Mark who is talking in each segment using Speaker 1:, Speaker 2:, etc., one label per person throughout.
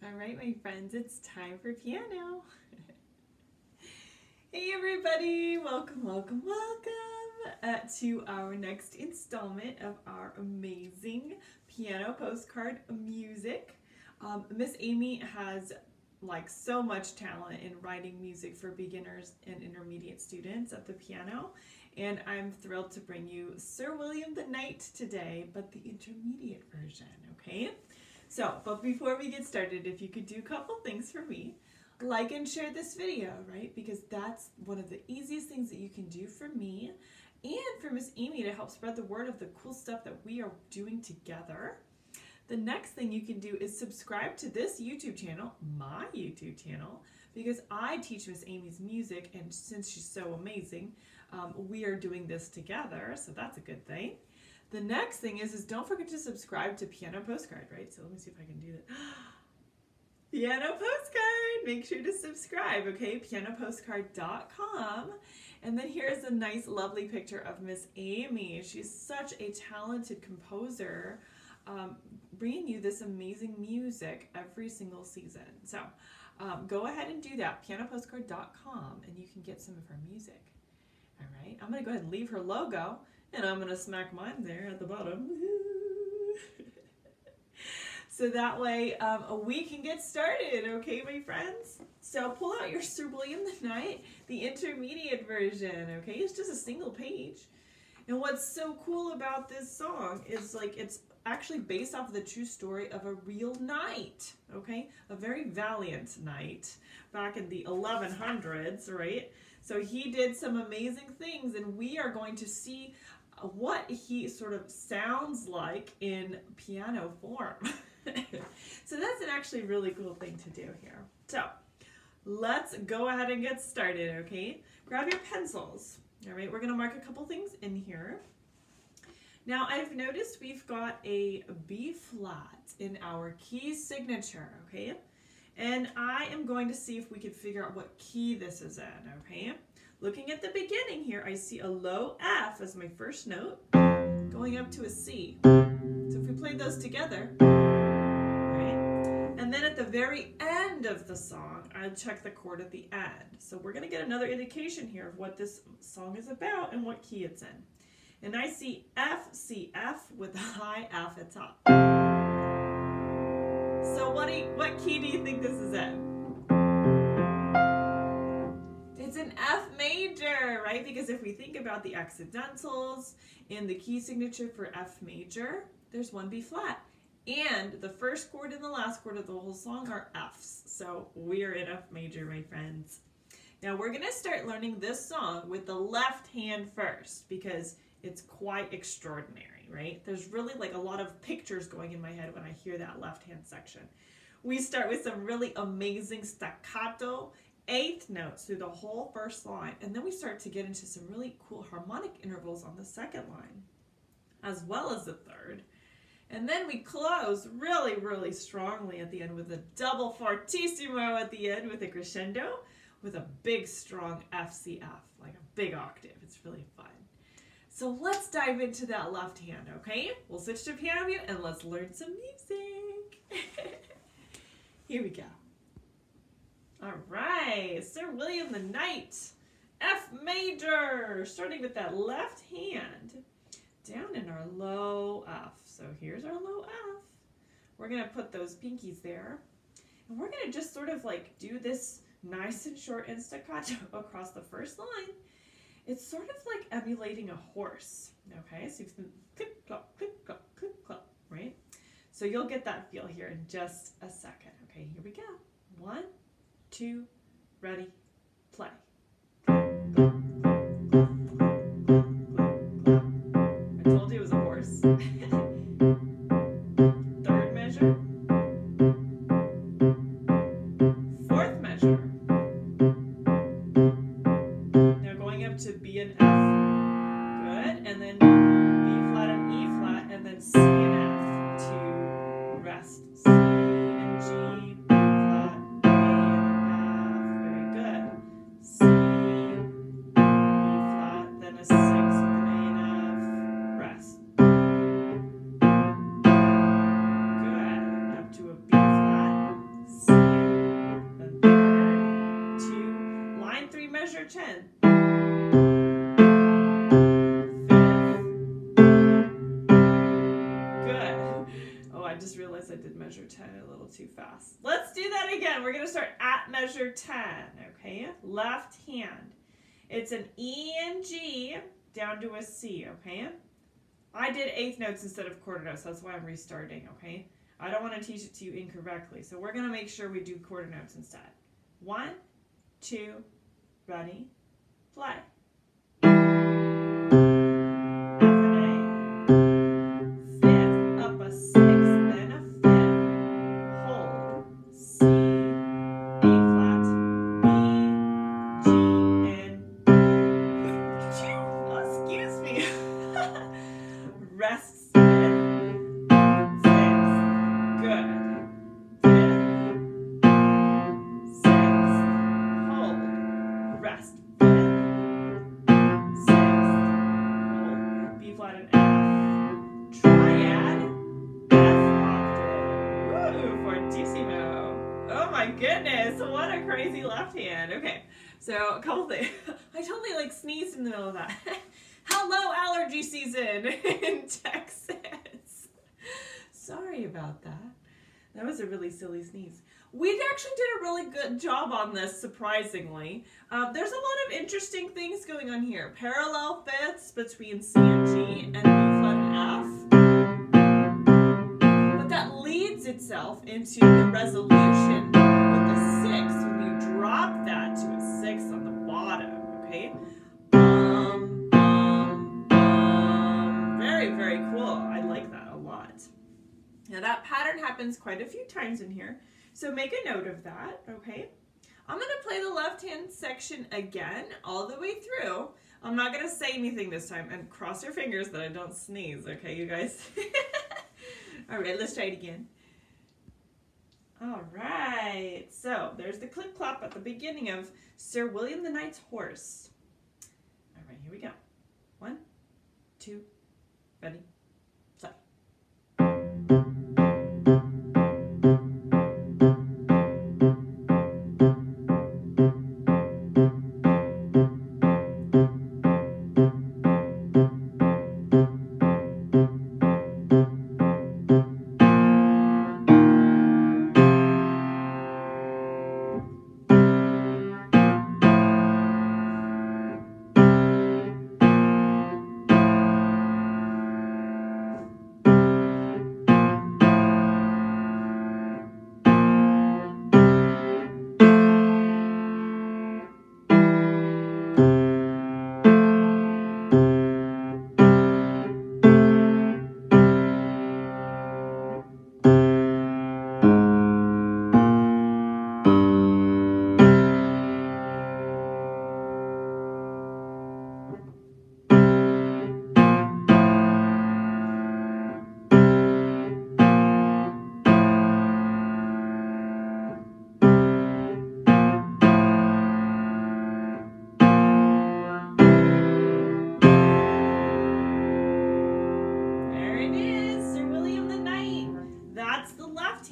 Speaker 1: All right, my friends, it's time for piano. Hey everybody, welcome to our next installment of our amazing piano postcard music. Miss Amy has so much talent in writing music for beginners and intermediate students at the piano, and I'm thrilled to bring you Sir William the Knight today, but the intermediate version, okay? So, but before we get started, if you could do a couple things for me, like and share this video, right? Because that's one of the easiest things that you can do for me and for Miss Amy to help spread the word of the cool stuff that we are doing together. The next thing you can do is subscribe to this YouTube channel, my YouTube channel, because I teach Miss Amy's music, and since she's so amazing, we are doing this together, so that's a good thing. The next thing is don't forget to subscribe to Piano Postcard, right? So let me see if I can do that. Piano Postcard! Make sure to subscribe, okay? pianopostcard.com. And then here's a nice, lovely picture of Miss Amy. She's such a talented composer, bringing you this amazing music every single season. So go ahead and do that, pianopostcard.com, and you can get some of her music. All right, I'm going to go ahead and leave her logo, and I'm going to smack mine there at the bottom. So that way we can get started, okay, my friends? So pull out your Sir William the Knight, the intermediate version, okay? It's just a single page. And what's so cool about this song is it's actually based off of the true story of a real knight, okay? A very valiant knight back in the 1100s, right? So he did some amazing things, and we are going to see what he sort of sounds like in piano form. So that's an actually really cool thing to do here. So let's go ahead and get started, okay? Grab your pencils. All right, we're going to mark a couple things in here. Now I've noticed we've got a B flat in our key signature, okay? And I am going to see if we can figure out what key this is in, okay? Looking at the beginning here, I see a low F as my first note, going up to a C. So if we played those together, right? And then at the very end of the song, I'll check the chord at the end. So we're going to get another indication here of what this song is about and what key it's in. And I see F, C, F with a high F at top. So what key do you think this is in? It's an F major, right? Because if we think about the accidentals in the key signature for F major, there's one B flat. And the first chord and the last chord of the whole song are Fs. So we're in F major, my friends. Now we're going to start learning this song with the left hand first, because it's quite extraordinary, right? There's really a lot of pictures going in my head when I hear that left hand section. We start with some really amazing staccato eighth notes through the whole first line, and then we start to get into some really cool harmonic intervals on the second line, as well as the third. And then we close really, really strongly at the end with a double fortissimo at the end with a crescendo, with a big, strong F, C, F, like a big octave. It's really fun. So let's dive into that left hand, okay? We'll switch to piano view and let's learn some music. Here we go. All right, Sir William the Knight, F major, starting with that left hand down in our low F. So here's our low F. We're going to put those pinkies there, and we're going to just sort of do this nice and short and staccato across the first line. It's sort of like emulating a horse, okay? So you can click, clop, click, clop, right? So you'll get that feel here in just a second, okay? Here we go. 1, 2, ready, play. I told you it was a horse. Third measure. Fourth measure. Now going up to B and F. Good. And then B flat and E flat, and then C and F to rest. C and G. C measure 10. I just realized I did measure 10 a little too fast. Let's do that again. We're going to start at measure 10, okay? Left hand. It's an E and G down to a C, okay? I did eighth notes instead of quarter notes. That's why I'm restarting, okay? I don't want to teach it to you incorrectly, so we're going to make sure we do quarter notes instead. 1, 2, ready, play. Goodness, what a crazy left hand. Okay, so a couple things. I totally like sneezed in the middle of that. Hello, allergy season in Texas. Sorry about that. That was a really silly sneeze. We actually did a really good job on this, surprisingly. There's a lot of interesting things going on here. Parallel fifths between C and G and B flat and F. But that leads itself into the resolution with the 6 when you drop that to a 6 on the bottom, okay? Very, very cool. I like that a lot. Now that pattern happens quite a few times in here, so make a note of that, okay? I'm going to play the left hand section again all the way through. I'm not going to say anything this time, and cross your fingers that I don't sneeze, okay, you guys? All right, let's try it again. All right, so there's the clip clap at the beginning of Sir William the Knight's Horse. All right, here we go. 1, 2, ready, play.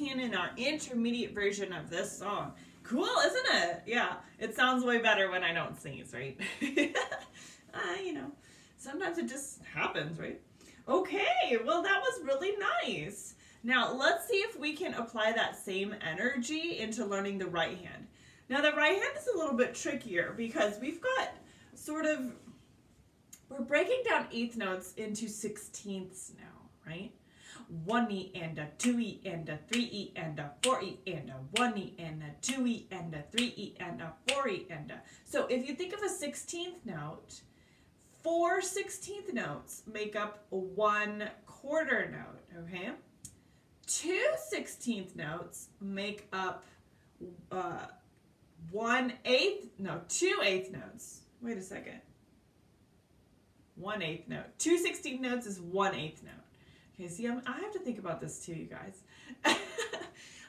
Speaker 1: In our intermediate version of this song. Cool, isn't it? Yeah, it sounds way better when I don't sneeze, right? You know, sometimes it just happens, right? Okay, well that was really nice. Now let's see if we can apply that same energy into learning the right hand. Now the right hand is a little bit trickier because we've got we're breaking down eighth notes into 16ths now, right? 1E and a 2E and a 3E and a 4E and a 1E and a 2E and a 3E and a 4E and a. So if you think of a 16th note, 4 16th notes make up 1 quarter note, okay? 2 16th notes make up 2 8th notes. Wait a second. 1 8th note. 2 16th notes is 1 8th note. Okay, see, I have to think about this too, you guys.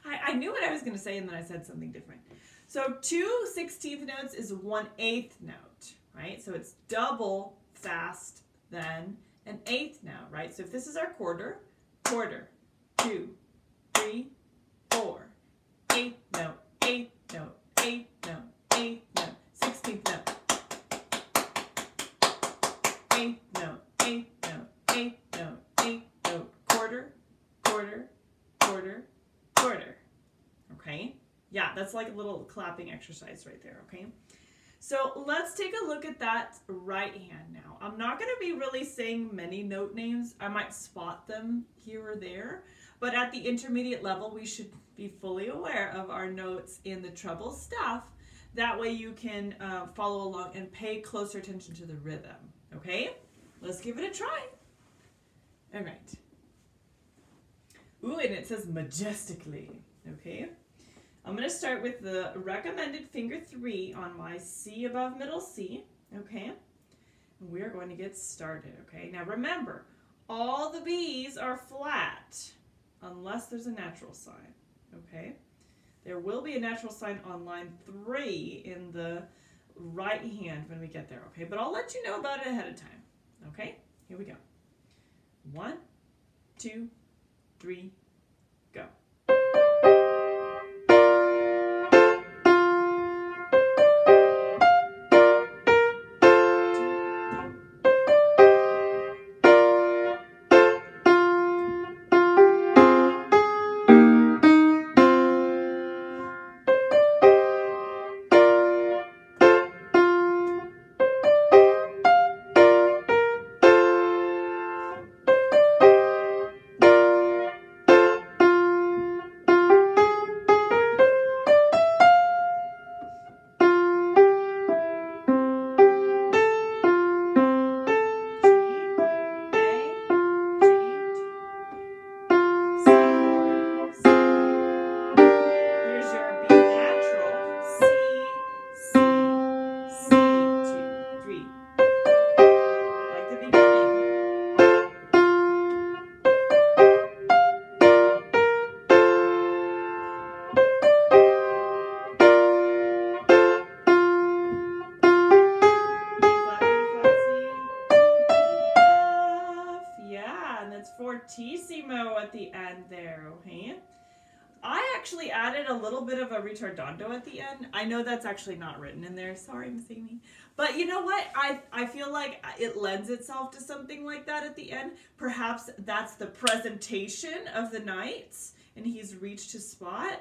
Speaker 1: I knew what I was going to say and then I said something different. So 2 16th notes is 1 8th note, right? So it's double fast than an 8th note, right? So if this is our quarter, 2, 3, 4, 8th note, 8th note, 8th note, 8th note, 16th note, That's like a little clapping exercise right there, okay? So let's take a look at that right hand now. I'm not going to be really saying many note names. I might spot them here or there, but at the intermediate level, we should be fully aware of our notes in the treble staff. That way you can follow along and pay closer attention to the rhythm, okay? Let's give it a try. All right. Ooh, and it says majestically, okay? I'm going to start with the recommended finger 3 on my C above middle C, okay? And we're going to get started, okay? Now remember, all the B's are flat unless there's a natural sign, okay? There will be a natural sign on line 3 in the right hand when we get there, okay? But I'll let you know about it ahead of time, okay? Here we go. 1, 2, 3, go. Fortissimo at the end there, okay? I actually added a little bit of a ritardando at the end. I know that's actually not written in there. Sorry, Miss Amy. But you know what? I feel like it lends itself to something like that at the end. Perhaps that's the presentation of the knights and he's reached his spot.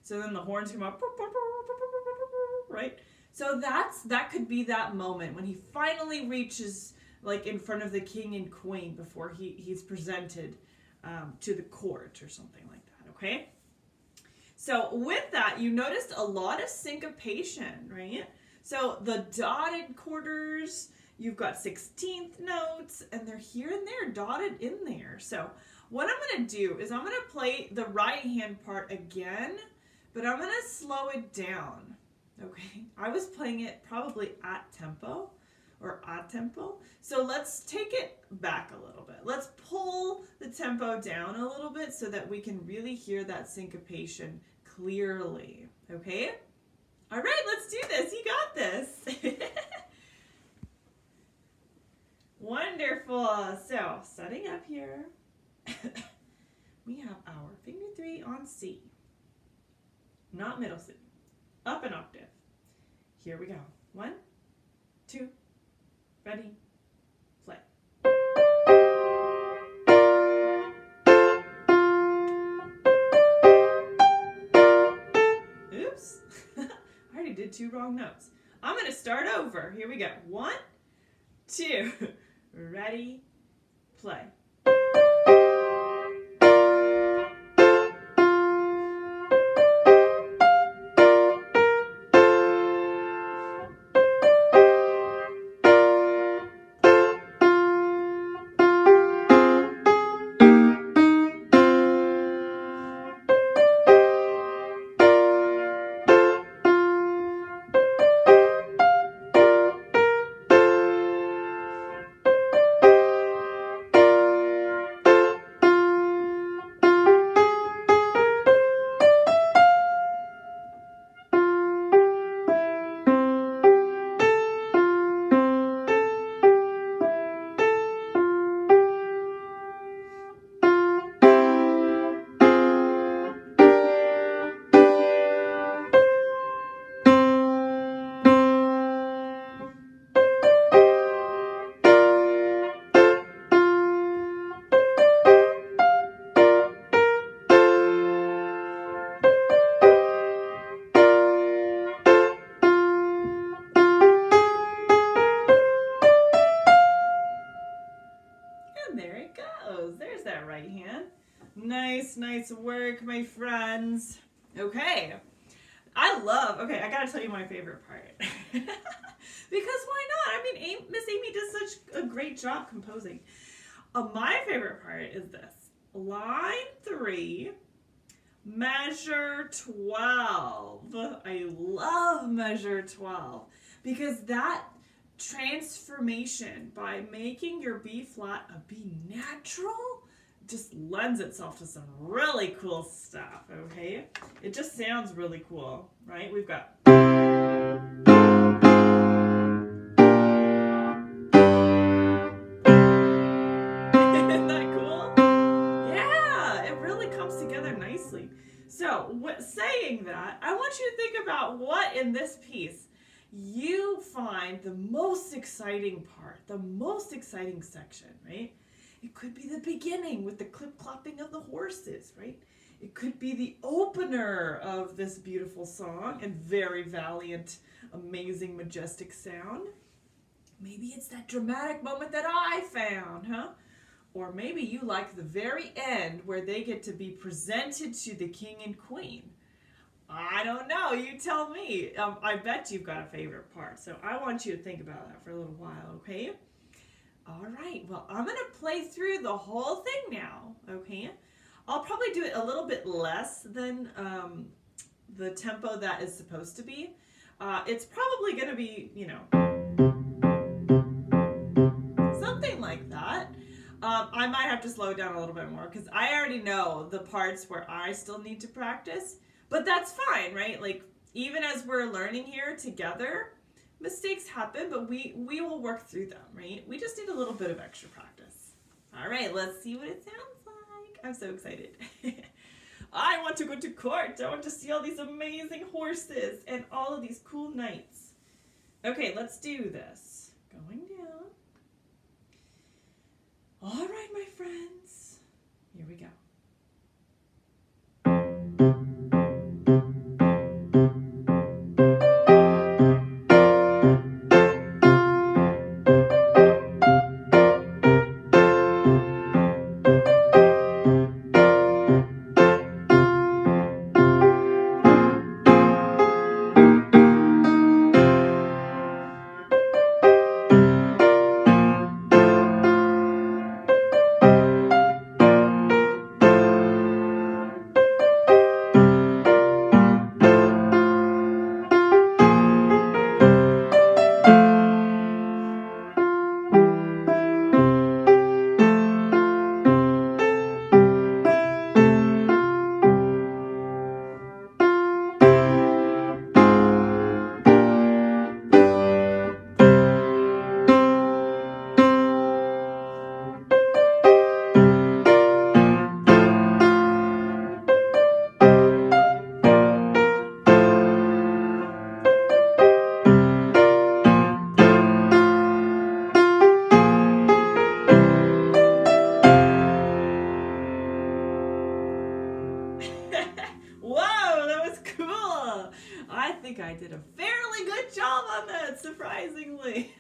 Speaker 1: So then the horns come up, right? So that could be that moment when he finally reaches like in front of the king and queen before he's presented to the court or something like that, okay? So with that, you noticed a lot of syncopation, right? So the dotted quarters, you've got 16th notes, and they're here and there, dotted in there. So what I'm going to do is I'm going to play the right hand part again, but I'm going to slow it down, okay? I was playing it probably at tempo, or a tempo. So let's take it back a little bit. Let's pull the tempo down a little bit so that we can really hear that syncopation clearly, okay? All right, let's do this. You got this. Wonderful. So setting up here, we have our finger 3 on C, not middle C, up an octave. Here we go. 1, 2, ready, play. Oops, I already did 2 wrong notes. I'm going to start over. Here we go. 1, 2, ready, play. Nice, nice work, my friends. Okay. I gotta tell you my favorite part. Because why not? I mean, Miss Amy does such a great job composing. My favorite part is this. Line 3, measure 12. I love measure 12 because that transformation by making your B flat a B natural just lends itself to some really cool stuff, okay? It just sounds really cool, right? We've got... Isn't that cool? Yeah, it really comes together nicely. So, saying that, I want you to think about what in this piece you find the most exciting part, the most exciting section, right? It could be the beginning with the clip-clopping of the horses, right? It could be the opener of this beautiful song and very valiant, amazing, majestic sound. Maybe it's that dramatic moment that I found, huh? Or maybe you like the very end where they get to be presented to the king and queen. I don't know. You tell me. I bet you've got a favorite part. So I want you to think about that for a little while, okay? All right. Well, I'm going to play through the whole thing now, okay? I'll probably do it a little bit less than the tempo that is supposed to be. It's probably going to be, you know, something like that. I might have to slow down a little bit more because I already know the parts where I still need to practice. But that's fine, right? Like, even as we're learning here together, mistakes happen, but we will work through them, right? We just need a little bit of extra practice. All right, let's see what it sounds like. I'm so excited. I want to go to court. I want to see all these amazing horses and all of these cool knights. Okay, let's do this. Going down. All right, my friends. Here we go. Whoa, that was cool. I think I did a fairly good job on that, surprisingly.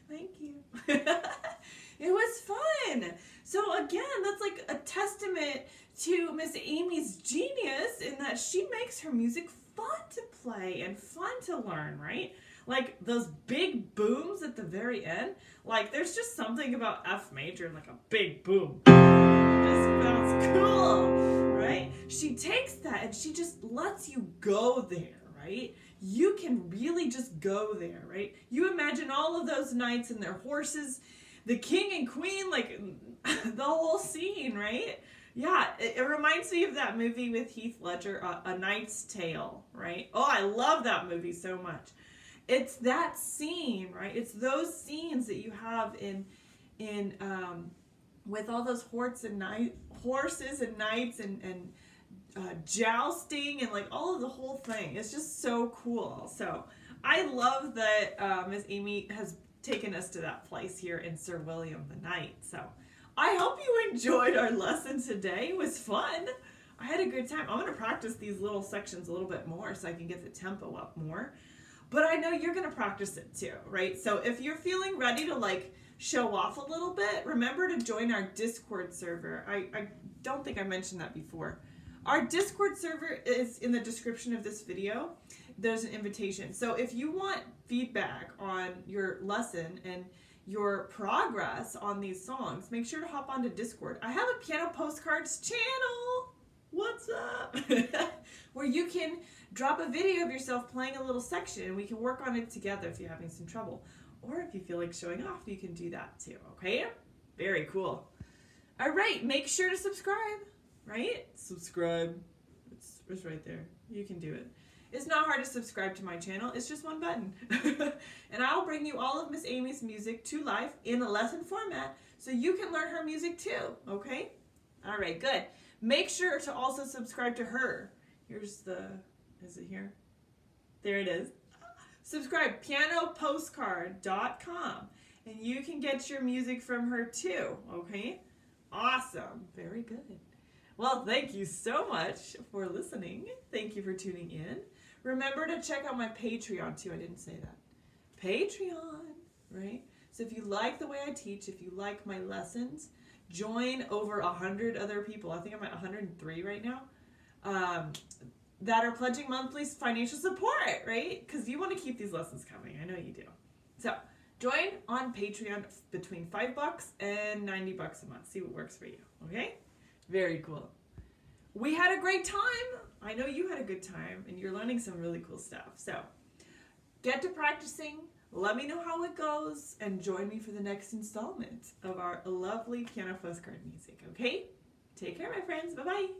Speaker 1: Thank you. It was fun. So again, that's like a testament to Miss Amy's genius in that she makes her music fun to play and fun to learn, right? Like those big booms at the very end. Like there's just something about F major, like a big boom. It just sounds cool, right? She takes that and she just lets you go there, right? You can really just go there, right? You imagine all of those knights and their horses, the king and queen, like the whole scene, right? Yeah, it reminds me of that movie with Heath Ledger, A Knight's Tale, right? Oh, I love that movie so much. It's that scene, right? It's those scenes that you have in with all those horses and knights and jousting and like all of the whole thing. It's just so cool. So I love that Miss Amy has taken us to that place here in Sir William the Knight. So I hope you enjoyed our lesson today. It was fun. I had a good time. I'm going to practice these little sections a little bit more so I can get the tempo up more. but I know you're going to practice it too, right? So if you're feeling ready to like show off a little bit, remember to join our Discord server. I don't think I mentioned that before. Our Discord server is in the description of this video. There's an invitation. So if you want feedback on your lesson and your progress on these songs, make sure to hop onto Discord. I have a Piano Postcards channel. What's up? Where you can drop a video of yourself playing a little section and we can work on it together if you're having some trouble. Or if you feel like showing off, you can do that too, okay? Very cool. All right, make sure to subscribe, right? Subscribe. It's right there. You can do it. It's not hard to subscribe to my channel. It's just one button. And I'll bring you all of Miss Amy's music to life in a lesson format so you can learn her music too, okay? All right, good. Make sure to also subscribe to her. Here's the, is it here? There it is. Subscribe, pianopostcard.com. And you can get your music from her too, okay? Awesome. Very good. Well, thank you so much for listening. Thank you for tuning in. Remember to check out my Patreon too. I didn't say that. Patreon, right? So if you like the way I teach, if you like my lessons, join over 100 other people. I think I'm at 103 right now. That are pledging monthly financial support, right? Because you want to keep these lessons coming. I know you do. So join on Patreon between $5 and $90 a month. See what works for you, okay? Very cool. We had a great time. I know you had a good time and you're learning some really cool stuff. So get to practicing. Let me know how it goes and join me for the next installment of our lovely Piano Postcard music, okay? Take care, my friends. Bye-bye.